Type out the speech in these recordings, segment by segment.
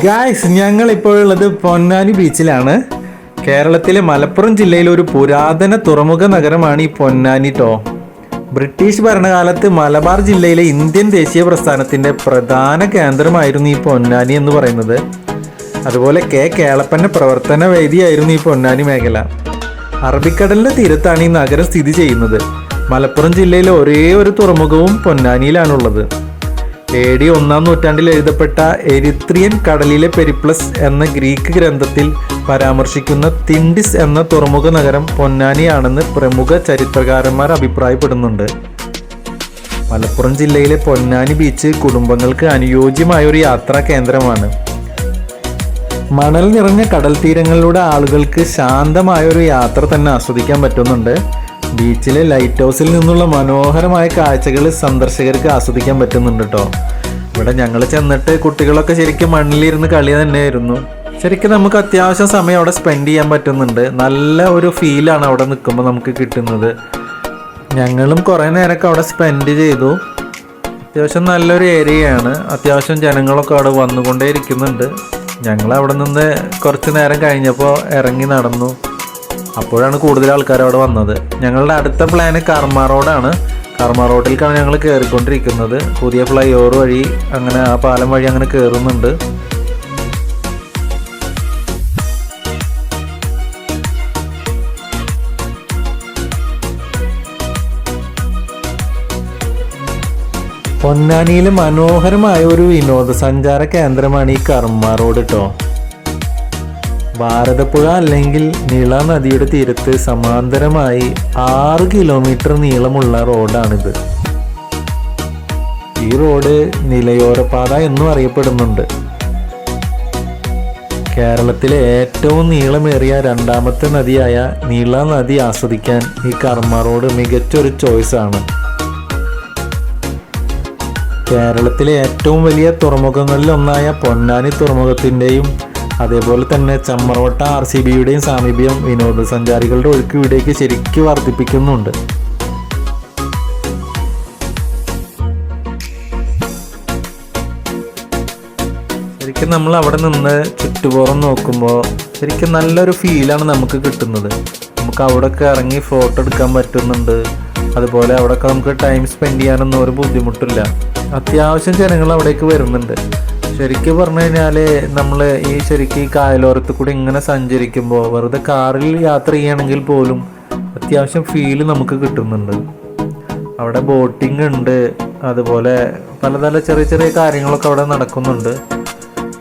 Guys, ഞങ്ങൾ ഇപ്പോഴുള്ളത് പൊന്നാനി ബീച്ചിലാണ്. കേരളത്തിലെ മലപ്പുറം ജില്ലയിലെ ഒരു പുരാതന തുറമുഖ നഗരമാണ് ഈ പൊന്നാനി ട്ടോ. ബ്രിട്ടീഷ് ഭരണകാലത്ത് മലബാർ ജില്ലയിലെ ഇന്ത്യൻ ദേശീയ പ്രസ്ഥാനത്തിൻ്റെ പ്രധാന കേന്ദ്രമായിരുന്നു ഈ പൊന്നാനി എന്ന് പറയുന്നത്. അതുപോലെ കേളപ്പൻ്റെ പ്രവർത്തന വേദിയായിരുന്നു ഈ പൊന്നാനി മേഖല. അറബിക്കടലിൻ്റെ തീരത്താണ് ഈ നഗരം സ്ഥിതി ചെയ്യുന്നത്. മലപ്പുറം ജില്ലയിലെ ഒരേ ഒരു തുറമുഖവും പൊന്നാനിയിലാണുള്ളത്. AD 1-ാം നൂറ്റാണ്ടിൽ എഴുതപ്പെട്ട എരിത്രിയൻ കടലിലെ പെരിപ്ലസ് എന്ന ഗ്രീക്ക് ഗ്രന്ഥത്തിൽ പരാമർശിക്കുന്ന തിൻഡിസ് എന്ന തുറമുഖ നഗരം പൊന്നാനിയാണെന്ന് പ്രമുഖ ചരിത്രകാരന്മാർ അഭിപ്രായപ്പെടുന്നുണ്ട്. മലപ്പുറം ജില്ലയിലെ പൊന്നാനി ബീച്ച് കുടുംബങ്ങൾക്ക് അനുയോജ്യമായ ഒരു യാത്രാ കേന്ദ്രമാണ്. മണൽ നിറഞ്ഞ കടൽ തീരങ്ങളിലൂടെ ആളുകൾക്ക് ശാന്തമായ ഒരു യാത്ര തന്നെ ആസ്വദിക്കാൻ പറ്റുന്നുണ്ട്. ബീച്ചിലെ ലൈറ്റ് ഹൗസിൽ നിന്നുള്ള മനോഹരമായ കാഴ്ചകൾ സന്ദർശകർക്ക് ആസ്വദിക്കാൻ പറ്റുന്നുണ്ട് കേട്ടോ. ഇവിടെ ഞങ്ങൾ ചെന്നിട്ട് കുട്ടികളൊക്കെ ശരിക്കും മണ്ണിലിരുന്ന് കളി തന്നെയായിരുന്നു. ശരിക്കും നമുക്ക് അത്യാവശ്യം സമയം അവിടെ സ്പെൻഡ് ചെയ്യാൻ പറ്റുന്നുണ്ട്. നല്ല ഒരു ഫീലാണ് അവിടെ നിൽക്കുമ്പോൾ നമുക്ക് കിട്ടുന്നത്. ഞങ്ങളും കുറേ നേരമൊക്കെ അവിടെ സ്പെൻഡ് ചെയ്തു. അത്യാവശ്യം നല്ലൊരു ഏരിയയാണ്. അത്യാവശ്യം ജനങ്ങളൊക്കെ അവിടെ വന്നുകൊണ്ടേ ഇരിക്കുന്നുണ്ട്. ഞങ്ങൾ അവിടെ നിന്ന് കുറച്ച് നേരം കഴിഞ്ഞപ്പോൾ ഇറങ്ങി നടന്നു. അപ്പോഴാണ് കൂടുതൽ ആൾക്കാർ അവിടെ വന്നത്. ഞങ്ങളുടെ അടുത്ത പ്ലാന് കർമ്മ റോഡാണ്. കർമ്മ റോഡിലേക്കാണ് ഞങ്ങൾ കയറിക്കൊണ്ടിരിക്കുന്നത്. പുതിയ ഫ്ലൈ ഓവർ വഴി അങ്ങനെ ആ പാലം വഴി അങ്ങനെ കയറുന്നുണ്ട്. പൊന്നാനിയിലെ മനോഹരമായ ഒരു വിനോദസഞ്ചാര കേന്ദ്രമാണ് ഈ കർമ്മ റോഡ് കേട്ടോ. ഭാരതപ്പുഴ അല്ലെങ്കിൽ നിള നദിയുടെ തീരത്ത് സമാന്തരമായി 6 കിലോമീറ്റർ നീളമുള്ള റോഡാണിത്. ഈ റോഡ് നിലയോരപാത എന്നും അറിയപ്പെടുന്നുണ്ട്. കേരളത്തിലെ ഏറ്റവും നീളമേറിയ 2ാമത്തെ നദിയായ നിള നദി ആസ്വദിക്കാൻ ഈ കർമ്മ റോഡ് മികച്ചൊരു ചോയ്സാണ്. കേരളത്തിലെ ഏറ്റവും വലിയ തുറമുഖങ്ങളിൽ ഒന്നായ പൊന്നാനി തുറമുഖത്തിൻ്റെയും അതേപോലെ തന്നെ ചമ്മറവട്ട RCBയുടെയും സാമീപ്യം വിനോദസഞ്ചാരികളുടെ ഒഴുക്ക് ഇവിടേക്ക് ശരിക്കും വർദ്ധിപ്പിക്കുന്നുണ്ട്. ശരിക്കും നമ്മൾ അവിടെ നിന്ന് ചുറ്റുപുറം നോക്കുമ്പോൾ ശരിക്കും നല്ലൊരു ഫീലാണ് നമുക്ക് കിട്ടുന്നത്. നമുക്ക് അവിടെയൊക്കെ ഇറങ്ങി ഫോട്ടോ എടുക്കാൻ പറ്റുന്നുണ്ട്. അതുപോലെ അവിടെയൊക്കെ നമുക്ക് ടൈം സ്പെൻഡ് ചെയ്യാനൊന്നും ഒരു ബുദ്ധിമുട്ടില്ല. അത്യാവശ്യം ജനങ്ങൾ അവിടേക്ക് വരുന്നുണ്ട്. ശരിക്കും പറഞ്ഞു കഴിഞ്ഞാൽ നമ്മൾ ഈ കായലോരത്ത് കൂടി ഇങ്ങനെ സഞ്ചരിക്കുമ്പോൾ വെറുതെ കാറിൽ യാത്ര ചെയ്യുകയാണെങ്കിൽ പോലും അത്യാവശ്യം ഫീല് നമുക്ക് കിട്ടുന്നുണ്ട്. അവിടെ ബോട്ടിംഗ് ഉണ്ട്. അതുപോലെ പല ചെറിയ ചെറിയ കാര്യങ്ങളൊക്കെ അവിടെ നടക്കുന്നുണ്ട്.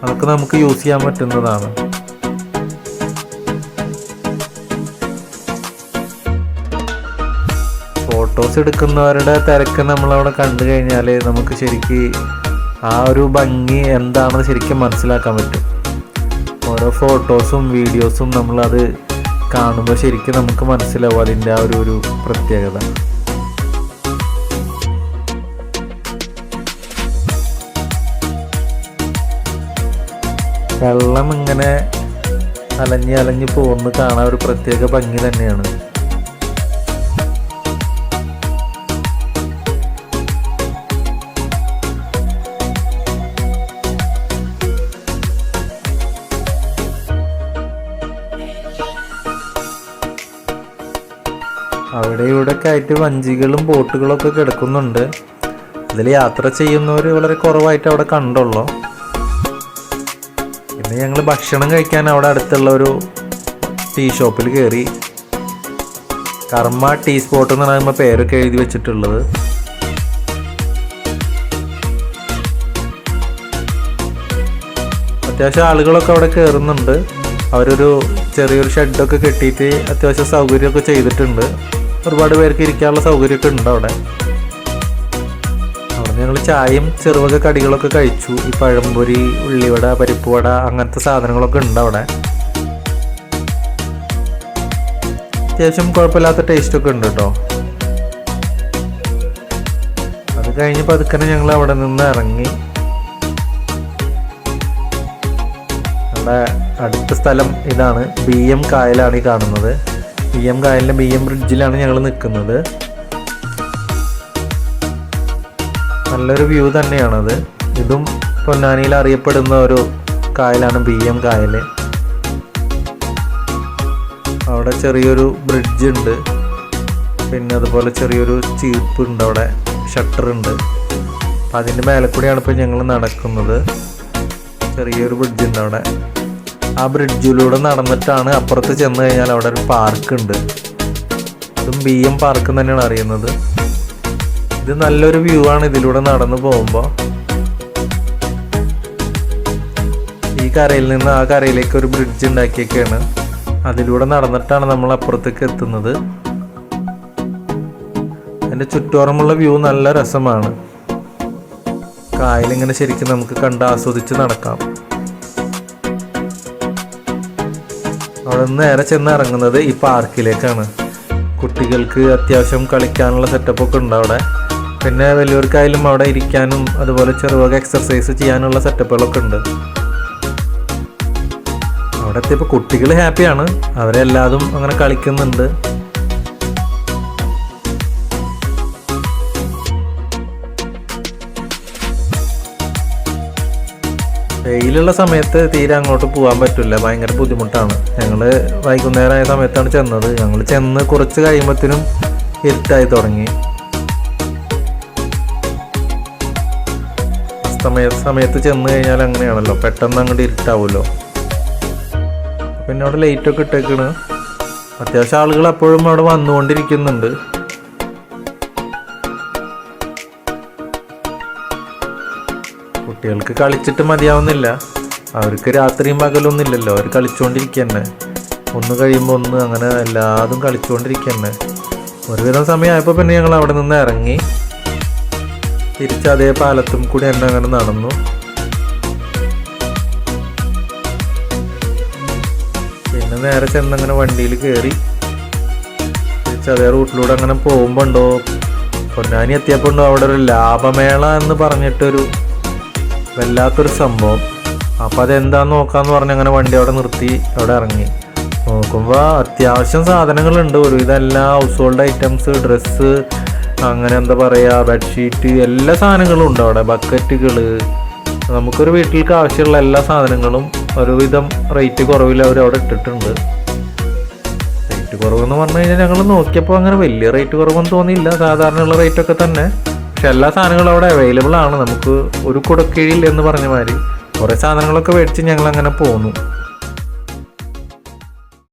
അതൊക്കെ നമുക്ക് യൂസ് ചെയ്യാൻ പറ്റുന്നതാണ്. ഫോട്ടോസ് എടുക്കുന്നവരുടെ തിരക്ക് നമ്മളവിടെ കണ്ടു കഴിഞ്ഞാൽ നമുക്ക് ശരിക്ക് ആ ഒരു ഭംഗി എന്താണെന്ന് ശരിക്കും മനസ്സിലാക്കാൻ പറ്റും. ഓരോ ഫോട്ടോസും വീഡിയോസും നമ്മളത് കാണുമ്പോൾ ശരിക്കും നമുക്ക് മനസ്സിലാവും അതിൻ്റെ ആ ഒരു പ്രത്യേകത. വെള്ളം ഇങ്ങനെ അലഞ്ഞ് പോകുന്ന കാണാൻ ഒരു പ്രത്യേക ഭംഗി തന്നെയാണ്. അവിടെ ഇവിടെയൊക്കെ ആയിട്ട് വഞ്ചികളും ബോട്ടുകളൊക്കെ കിടക്കുന്നുണ്ട്. അതിൽ യാത്ര ചെയ്യുന്നവർ വളരെ കുറവായിട്ട് അവിടെ കണ്ടുള്ളൂ. പിന്നെ ഞങ്ങൾ ഭക്ഷണം കഴിക്കാൻ അവിടെ അടുത്തുള്ള ഒരു ടീ ഷോപ്പിൽ കയറി. കർമ്മ ടീ സ്പോട്ട് എന്ന് പറയുമ്പോൾ പേരൊക്കെ എഴുതി വെച്ചിട്ടുള്ളത്. അത്യാവശ്യം ആളുകളൊക്കെ അവിടെ കയറുന്നുണ്ട്. അവരൊരു ചെറിയൊരു ഷെഡൊക്കെ കെട്ടിയിട്ട് അത്യാവശ്യം സൗകര്യമൊക്കെ ചെയ്തിട്ടുണ്ട്. ഒരുപാട് പേർക്ക് ഇരിക്കാനുള്ള സൗകര്യമൊക്കെ ഉണ്ട് അവിടെ. ഞങ്ങൾ ചായയും ചെറുവക കടികളൊക്കെ കഴിച്ചു. ഈ പഴംപൊരി, ഉള്ളിവട, പരിപ്പുവട അങ്ങനത്തെ സാധനങ്ങളൊക്കെ ഉണ്ട് അവിടെ. അത്യാവശ്യം കുഴപ്പമില്ലാത്ത ടേസ്റ്റൊക്കെ ഉണ്ട് കേട്ടോ. അത് കഴിഞ്ഞ് പതുക്കനെ ഞങ്ങൾ അവിടെ നിന്ന് ഇറങ്ങി. നമ്മുടെ അടുത്ത സ്ഥലം ഇതാണ്. BM കായലാണ് ഈ കാണുന്നത്. BM കായലിലെ BM ബ്രിഡ്ജിലാണ് ഞങ്ങൾ നിൽക്കുന്നത്. നല്ലൊരു വ്യൂ തന്നെയാണത്. ഇതും പൊന്നാനിയിൽ അറിയപ്പെടുന്ന ഒരു കായലാണ് BM കായൽ. അവിടെ ചെറിയൊരു ബ്രിഡ്ജ് ഉണ്ട്, പിന്നെ അതുപോലെ ചെറിയൊരു ചീപ്പ് ഉണ്ട്, അവിടെ ഷട്ടറുണ്ട്. അപ്പം അതിൻ്റെ മേലെ കൂടിയാണ് ഇപ്പോൾ ഞങ്ങൾ നടക്കുന്നത്. ചെറിയൊരു ബ്രിഡ്ജ് ഉണ്ട് അവിടെ. ആ ബ്രിഡ്ജിലൂടെ നടന്നിട്ടാണ് അപ്പുറത്ത് ചെന്ന് കഴിഞ്ഞാൽ അവിടെ ഒരു പാർക്ക് ഉണ്ട്. ഇതും BM പാർക്ക് തന്നെയാണ് അറിയുന്നത്. ഇത് നല്ലൊരു വ്യൂ ആണ് ഇതിലൂടെ നടന്നു പോകുമ്പോൾ. ഈ കരയിൽ നിന്ന് ആ കരയിലേക്ക് ഒരു ബ്രിഡ്ജ് ഉണ്ടാക്കിയൊക്കെയാണ്. അതിലൂടെ നടന്നിട്ടാണ് നമ്മൾ അപ്പുറത്തേക്ക് എത്തുന്നത്. അതിൻ്റെ ചുറ്റോറമുള്ള വ്യൂ നല്ല രസമാണ്. കായലിങ്ങനെ ശരിക്കും നമുക്ക് കണ്ട് ആസ്വദിച്ച് നടക്കാം. അവിടെ നിന്ന് നേരെ ചെന്ന് ഇറങ്ങുന്നത് ഈ പാർക്കിലേക്കാണ്. കുട്ടികൾക്ക് അത്യാവശ്യം കളിക്കാനുള്ള സെറ്റപ്പൊക്കെ ഉണ്ട് അവിടെ. പിന്നെ വലിയവർക്കായാലും അവിടെ ഇരിക്കാനും അതുപോലെ ചെറുവക എക്സർസൈസ് ചെയ്യാനുള്ള സെറ്റപ്പുകളൊക്കെ ഉണ്ട്. അവിടെ എത്തിയപ്പോൾ കുട്ടികൾ ഹാപ്പിയാണ്. അവരെല്ലാതും അങ്ങനെ കളിക്കുന്നുണ്ട്. വെയിലുള്ള സമയത്ത് തീരെ അങ്ങോട്ട് പോകാൻ പറ്റില്ല, ഭയങ്കര ബുദ്ധിമുട്ടാണ്. ഞങ്ങൾ വൈകുന്നേരമായ സമയത്താണ് ചെന്നത്. ഞങ്ങൾ ചെന്ന് കുറച്ച് കഴിയുമ്പോഴത്തേനും ഇരുട്ടായി തുടങ്ങി. സമയത്ത് ചെന്ന് കഴിഞ്ഞാൽ അങ്ങനെയാണല്ലോ, പെട്ടെന്ന് അങ്ങോട്ട് ഇരുട്ടാവുമല്ലോ. പിന്നെ അവിടെ ലൈറ്റൊക്കെ ഇട്ടേക്കണ്. അത്യാവശ്യം ആളുകൾ അപ്പോഴും അവിടെ വന്നുകൊണ്ടിരിക്കുന്നുണ്ട്. കുട്ടികൾക്ക് കളിച്ചിട്ട് മതിയാവുന്നില്ല. അവർക്ക് രാത്രിയും പകലൊന്നുമില്ലല്ലോ, അവർ കളിച്ചുകൊണ്ടിരിക്കന്നെ. ഒന്ന് കഴിയുമ്പോൾ ഒന്ന്, അങ്ങനെ എല്ലാതും കളിച്ചുകൊണ്ടിരിക്കന്നെ. ഒരുവിധം സമയമായപ്പോൾ പിന്നെ ഞങ്ങൾ അവിടെ നിന്ന് ഇറങ്ങി തിരിച്ച് അതേ പാലത്തും കൂടി തന്നെ അങ്ങനെ നടന്നു. പിന്നെ നേരെ ചെന്നങ്ങനെ വണ്ടിയിൽ കയറി തിരിച്ച് അതേ റൂട്ടിലൂടെ അങ്ങനെ പോകുമ്പോണ്ടോ പൊന്നാനി എത്തിയപ്പോൾ ഉണ്ടോ അവിടെ ഒരു ലാഭമേള എന്ന് പറഞ്ഞിട്ടൊരു വല്ലാത്തൊരു സംഭവം. അപ്പം അതെന്താന്ന് നോക്കാമെന്ന് പറഞ്ഞ് അങ്ങനെ വണ്ടി അവിടെ നിർത്തി അവിടെ ഇറങ്ങി. നോക്കുമ്പോൾ അത്യാവശ്യം സാധനങ്ങളുണ്ട്. ഒരുവിധം എല്ലാ ഹൗസ് ഹോൾഡ് ഐറ്റംസ്, ഡ്രസ്സ്, അങ്ങനെ എന്താ പറയുക, ബെഡ്ഷീറ്റ്, എല്ലാ സാധനങ്ങളും ഉണ്ട് അവിടെ. ബക്കറ്റുകൾ, നമുക്കൊരു വീട്ടിലേക്ക് ആവശ്യമുള്ള എല്ലാ സാധനങ്ങളും ഒരുവിധം റേറ്റ് കുറവിൽ അവർ അവിടെ ഇട്ടിട്ടുണ്ട്. റേറ്റ് കുറവെന്ന് പറഞ്ഞു കഴിഞ്ഞാൽ ഞങ്ങൾ നോക്കിയപ്പോൾ അങ്ങനെ വലിയ റേറ്റ് കുറവൊന്നും തോന്നിയില്ല, സാധാരണയുള്ള റേറ്റൊക്കെ തന്നെ. പക്ഷെ എല്ലാ സാധനങ്ങളും അവിടെ അവൈലബിൾ ആണ്. നമുക്ക് ഒരു കുടക്കീഴിൽ എന്ന് പറഞ്ഞ മാതിരി കുറേ സാധനങ്ങളൊക്കെ മേടിച്ച് ഞങ്ങൾ അങ്ങനെ പോന്നു.